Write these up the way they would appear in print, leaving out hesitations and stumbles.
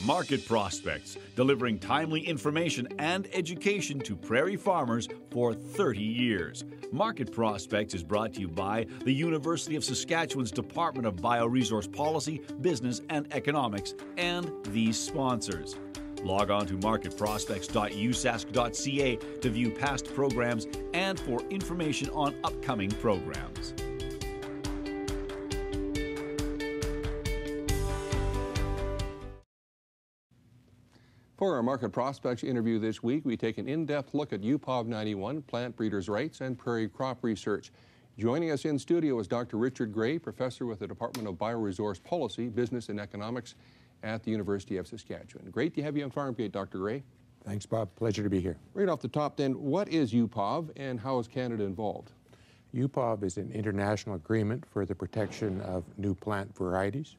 Market Prospects, delivering timely information and education to prairie farmers for 30 years. Market Prospects is brought to you by the University of Saskatchewan's Department of Bioresource Policy, Business and Economics, and these sponsors. Log on to marketprospects.usask.ca to view past programs and for information on upcoming programs. For our Market Prospects interview this week, we take an in-depth look at UPOV 91, plant breeders' rights, and Prairie Crop Research. Joining us in studio is Dr. Richard Gray, professor with the Department of Bioresource Policy, Business and Economics at the University of Saskatchewan. Great to have you on Farmgate, Dr. Gray. Thanks, Bob. Pleasure to be here. Right off the top then, what is UPOV and how is Canada involved? UPOV is an international agreement for the protection of new plant varieties.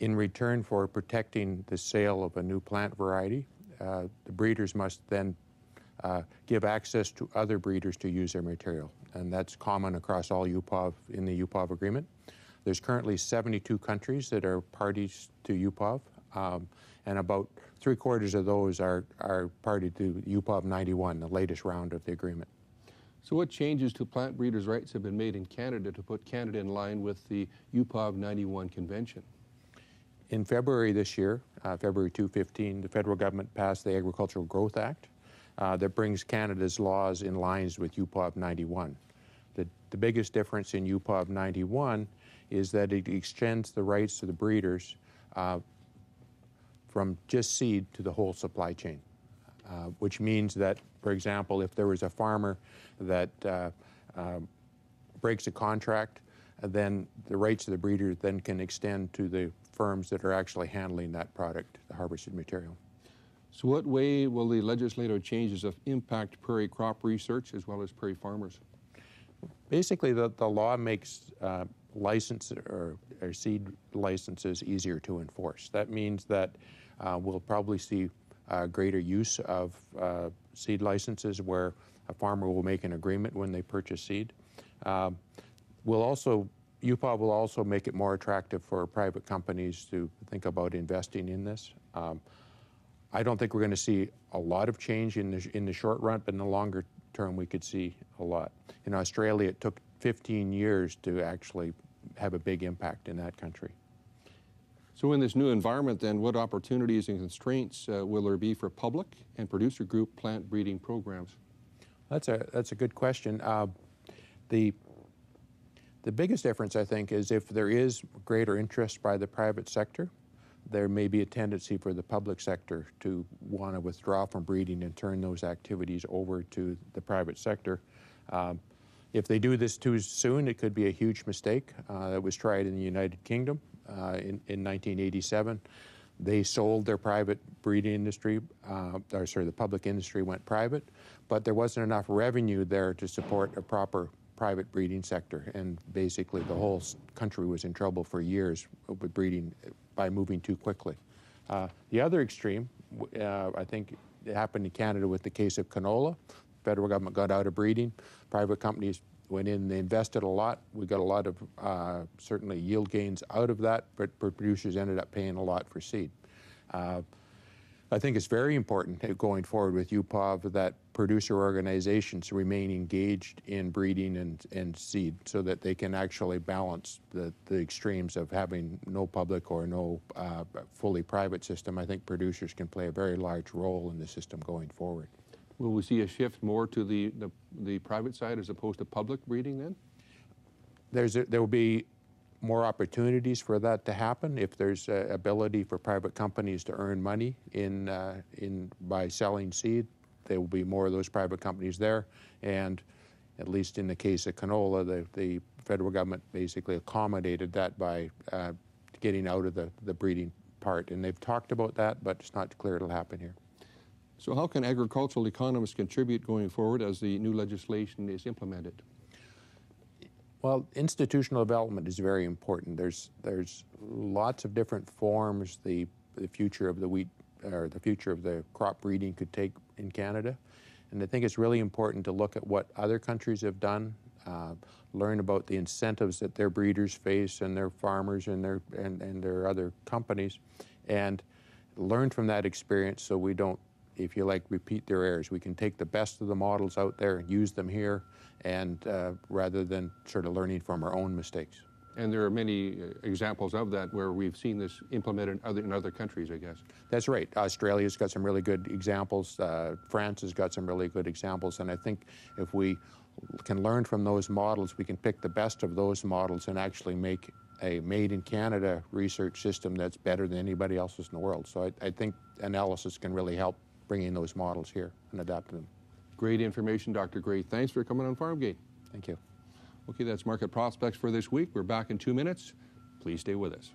In return for protecting the sale of a new plant variety, the breeders must then give access to other breeders to use their material. And that's common across all UPOV in the UPOV agreement. There's currently 72 countries that are parties to UPOV, and about 3/4 of those are party to UPOV 91, the latest round of the agreement. So what changes to plant breeders' rights have been made in Canada to put Canada in line with the UPOV 91 convention? In February this year, February 2015, the federal government passed the Agricultural Growth Act that brings Canada's laws in lines with UPOV 91. The biggest difference in UPOV 91 is that it extends the rights to the breeders from just seed to the whole supply chain, which means that, for example, if there was a farmer that breaks a contract, then the rights of the breeder then can extend to the firms that are actually handling that product, the harvested material. So what way will the legislative changes impact prairie crop research as well as prairie farmers? Basically, the law makes license or seed licenses easier to enforce. That means that we'll probably see greater use of seed licenses where a farmer will make an agreement when they purchase seed. UPOV will also make it more attractive for private companies to think about investing in this. I don't think we're going to see a lot of change in the short run, but in the longer term we could see a lot. In Australia, it took 15 years to actually have a big impact in that country. So in this new environment then, what opportunities and constraints will there be for public and producer group plant breeding programs? That's a good question. The biggest difference, I think, is if there is greater interest by the private sector, there may be a tendency for the public sector to want to withdraw from breeding and turn those activities over to the private sector. If they do this too soon, it could be a huge mistake. That was tried in the United Kingdom in 1987. They sold their private breeding industry, the public industry went private, but there wasn't enough revenue there to support a proper private breeding sector, and basically the whole country was in trouble for years with breeding by moving too quickly. The other extreme, I think it happened in Canada with the case of canola. The federal government got out of breeding. Private companies went in, they invested a lot. We got a lot of certainly yield gains out of that, but producers ended up paying a lot for seed. I think it's very important going forward with UPOV that producer organizations remain engaged in breeding and seed so that they can actually balance the extremes of having no public or no fully private system. I think producers can play a very large role in the system going forward. Will we see a shift more to the private side as opposed to public breeding then? There will be more opportunities for that to happen if there's ability for private companies to earn money by selling seed. There will be more of those private companies there, and at least in the case of canola, the federal government basically accommodated that by getting out of the breeding part, and they've talked about that, but it's not clear it'll happen here. So how can agricultural economists contribute going forward as the new legislation is implemented? Well, institutional development is very important. There's lots of different forms the future of the wheat or the future of the crop breeding could take in Canada, and I think it's really important to look at what other countries have done learn about the incentives that their breeders face and their farmers and their other companies, and learn from that experience so we don't, if you like, repeat their errors. We can take the best of the models out there and use them here, and rather than sort of learning from our own mistakes. And there are many examples of that where we've seen this implemented in other countries, I guess. That's right. Australia's got some really good examples. France has got some really good examples. And I think if we can learn from those models, we can pick the best of those models and actually make a made-in-Canada research system that's better than anybody else's in the world. So I think analysis can really help bringing those models here and adapting them. Great information, Dr. Gray. Thanks for coming on Farmgate. Thank you. Okay, that's Market Prospects for this week. We're back in 2 minutes. Please stay with us.